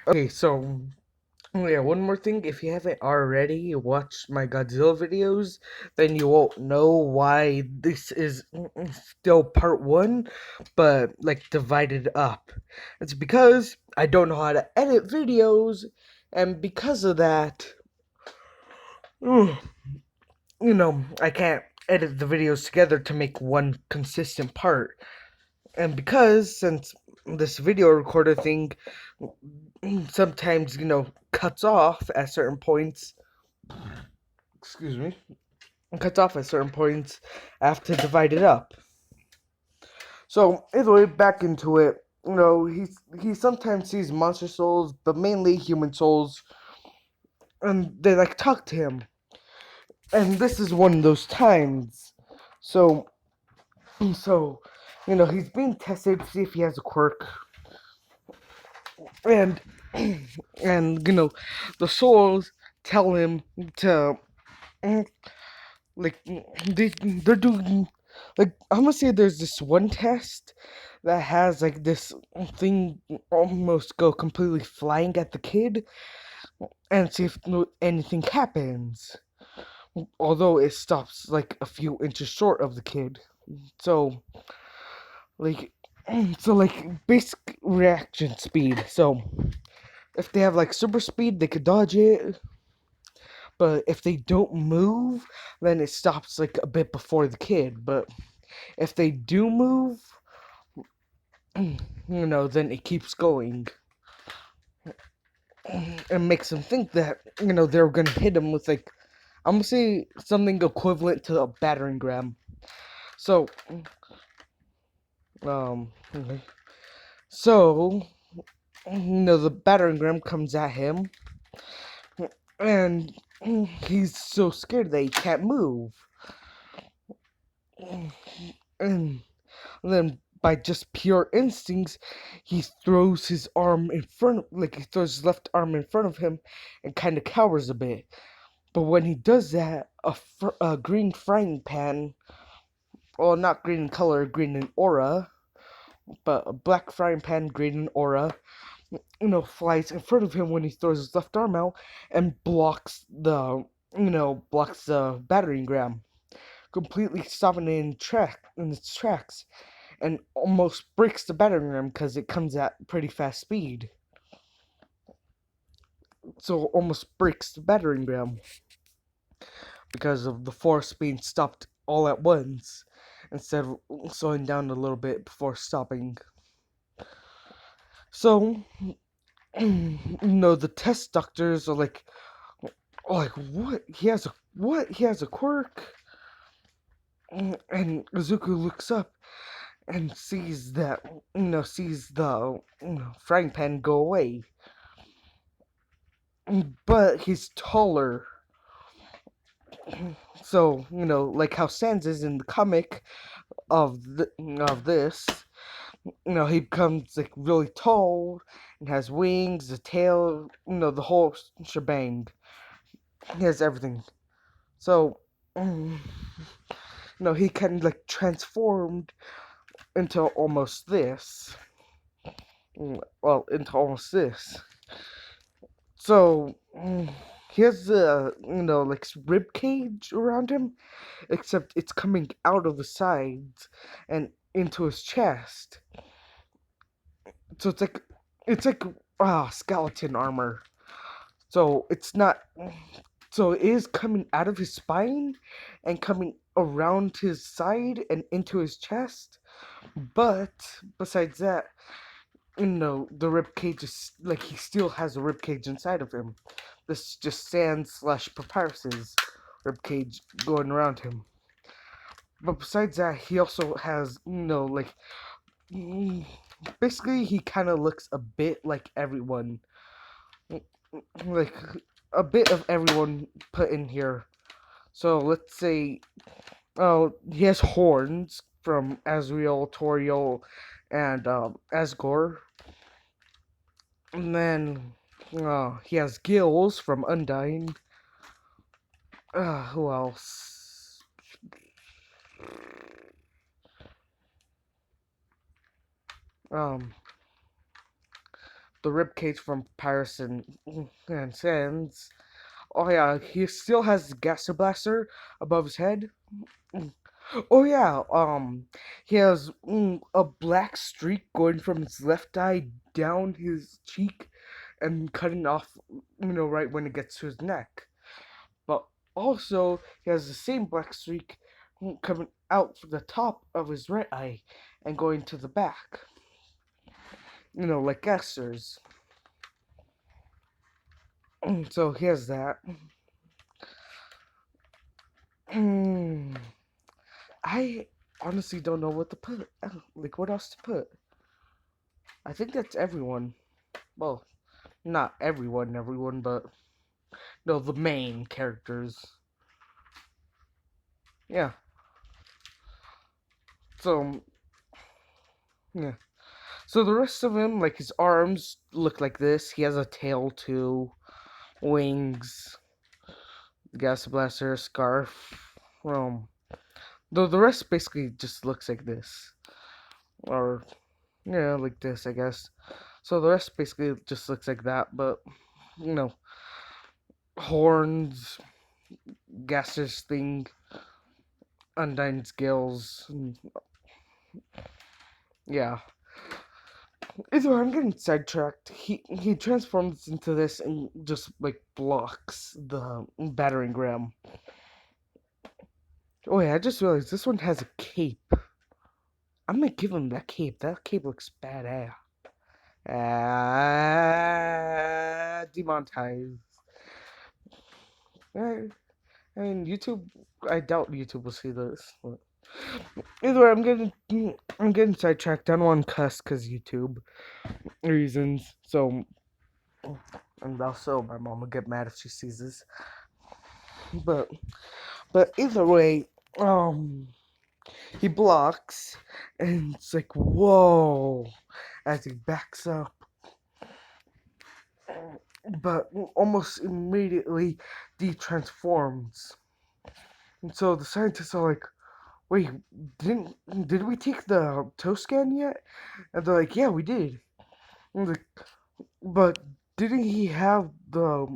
Okay, so yeah, one more thing. If you haven't already watched my Godzilla videos, then you won't know why this is still part one, but like divided up. It's because I don't know how to edit videos, and because of that, you I can't edit the videos together to make one consistent part. And because since this video recorder thing sometimes cuts off at certain points, excuse me, cuts off at certain points, I have to divide it up. So either way, back into it. He sometimes sees monster souls, but mainly human souls, and they like talk to him. And this is one of those times. So he's being tested to see if he has a quirk, and the souls tell him to like they're doing, like, I'm gonna say there's this one test that has like this thing almost go completely flying at the kid and see if anything happens, although it stops like a few inches short of the kid. So like basic reaction speed. So if they have like super speed, they could dodge it, but if they don't move, then it stops like a bit before the kid. But if they do move, then it keeps going and makes them think that they're gonna hit him with, like, I'm gonna say something equivalent to a battering ram. So okay. So the battering ram comes at him, and he's so scared that he can't move, and then by just pure instincts, he throws his arm in front of, like, he throws his left arm in front of him and kind of cowers a bit. But when he does that, a green frying pan, well, not green in color, green in aura, but a black frying pan, green in aura, flies in front of him when he throws his left arm out and blocks the battering ram, completely stopping it in its tracks, and almost breaks the battering ram because it comes at pretty fast speed. So almost breaks the battering ram because of the force being stopped all at once instead of slowing down a little bit before stopping. So, the test doctors are like, what? He has a quirk? And Izuku looks up and sees that, sees the frying pan go away. But he's taller. So, like how Sans is in the comic of this, he becomes like really tall and has wings, a tail, the whole shebang. He has everything. So, he kind of like transformed into almost this. Well, into almost this. So, he has a, like rib cage around him, except it's coming out of the sides and into his chest. So it's like skeleton armor. So it's not. So it is coming out of his spine and coming around his side and into his chest. But besides that, the rib cage is like he still has a rib cage inside of him. This just Sans / Papyrus's rib cage going around him. But besides that, he also has, like, basically he kind of looks a bit like everyone, like a bit of everyone put in here. So let's say, oh, he has horns from Azrael, Toriel, and Asgore. And then he has gills from Undyne. Who else? Um, the ribcage from Paris and Sands. Oh yeah, he still has the gaster blaster above his head. Mm. Oh yeah, he has a black streak going from his left eye down his cheek and cutting off, right when it gets to his neck. But also, he has the same black streak coming out from the top of his right eye and going to the back. Like Gaster's. So he has that. I honestly don't know what to put. Like, what else to put? I think that's everyone. Well, not everyone, but no, the main characters. Yeah. So, yeah. So the rest of him, like his arms look like this. He has a tail too, wings, gas blaster, scarf. Though the rest basically just looks like this, or yeah, like this, I guess. So the rest basically just looks like that, but you know, horns, gaseous thing, undying scales, yeah. Either way, I'm getting sidetracked. He transforms into this and just like blocks the battering ram. Oh yeah, I just realized this one has a cape. I'm gonna give him that cape. That cape looks badass. Demonetized. I mean, YouTube. I doubt YouTube will see this. But either way, I'm getting sidetracked. I don't want to cuss because YouTube reasons. So, and also my mom will get mad if she sees this. But either way, he blocks, and it's like whoa, as he backs up. But almost immediately, de-transforms. And so the scientists are like, "Wait, did we take the toe scan yet?" And they're like, "Yeah, we did." And like, but didn't he have the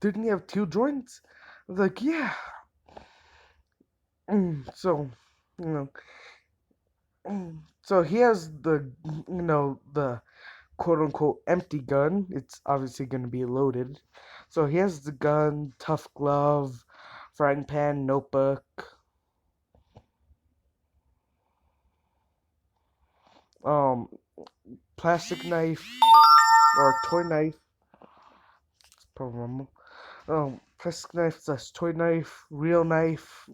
didn't he have two joints? I was like, "Yeah." So, you know, so he has the quote unquote empty gun. It's obviously going to be loaded. So he has the gun, tough glove, frying pan, notebook, um, plastic knife or toy knife. Probably plastic knife slash toy knife, real knife,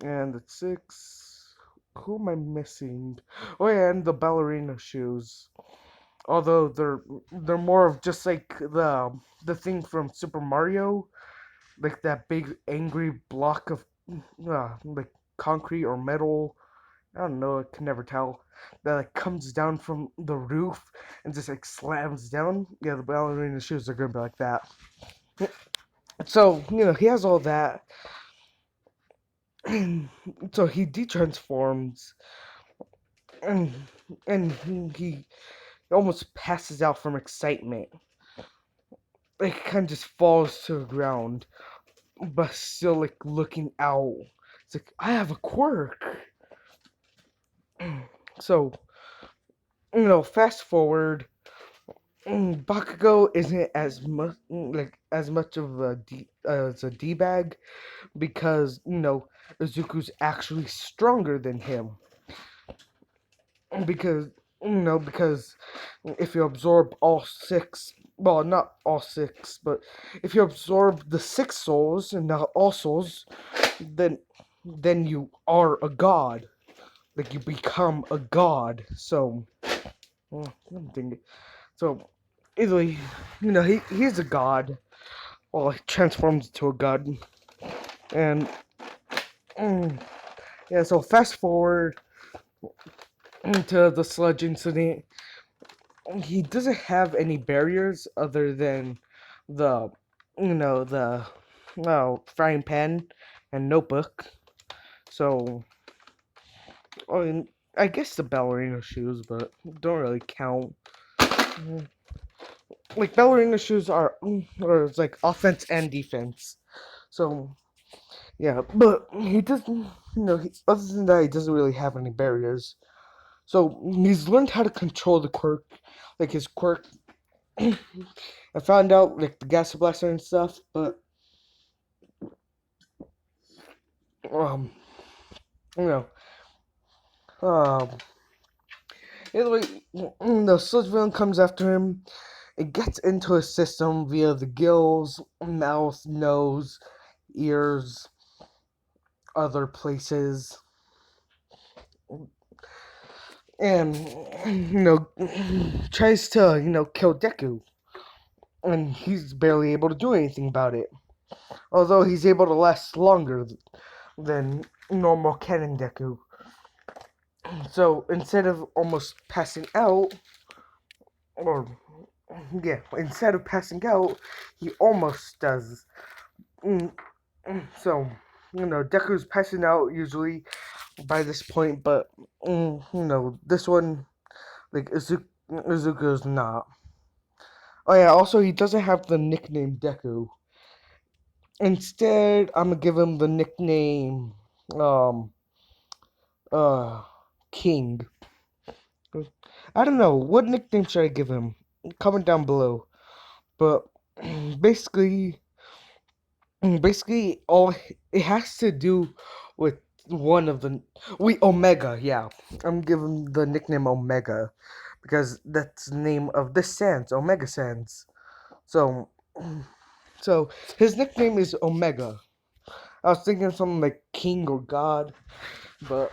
and it's six. Who am I missing? Oh yeah, and the ballerina shoes. Although they're more of just like the thing from Super Mario, like that big angry block of like concrete or metal. I don't know. I can never tell. That like comes down from the roof and just like slams down. Yeah, the ballerina shoes are gonna be like that. So he has all that. So he detransforms and he almost passes out from excitement. Like kind of just falls to the ground, but still like looking out. It's like I have a quirk. So fast forward. Bakugo isn't as much of as a d bag because Izuku's actually stronger than him because because if you absorb all six, well, not all six, but if you absorb the six souls and not all souls, then you are a god. Like you become a god. So I'm thinking. So easily, he's a god. Well, he transforms into a god, and yeah. So fast forward into the sludge incident. He doesn't have any barriers other than the the frying pan and notebook. So I mean, I guess the ballerina shoes, but don't really count. like ballerina shoes are it's like offense and defense. So yeah, but he doesn't. Other than that, he doesn't really have any barriers. So he's learned how to control the quirk, like his quirk. I found out like the gas blaster and stuff, but um, you know, um, anyway, the sludge villain comes after him. It gets into his system via the gills, mouth, nose, ears, other places, and tries to kill Deku, and he's barely able to do anything about it. Although he's able to last longer than normal Canon Deku. So instead of almost passing out, or instead of passing out, he almost does. Mm, So, Deku's passing out usually by this point, but this one, like Izuku's not. Oh yeah, also he doesn't have the nickname Deku. Instead, I'm gonna give him the nickname, um, uh, King. I don't know what nickname should I give him. Comment down below. But basically, all it has to do with one of the Omega. Yeah, I'm giving the nickname Omega because that's the name of this Sans, Omega Sans. So, so his nickname is Omega. I was thinking something like King or God, but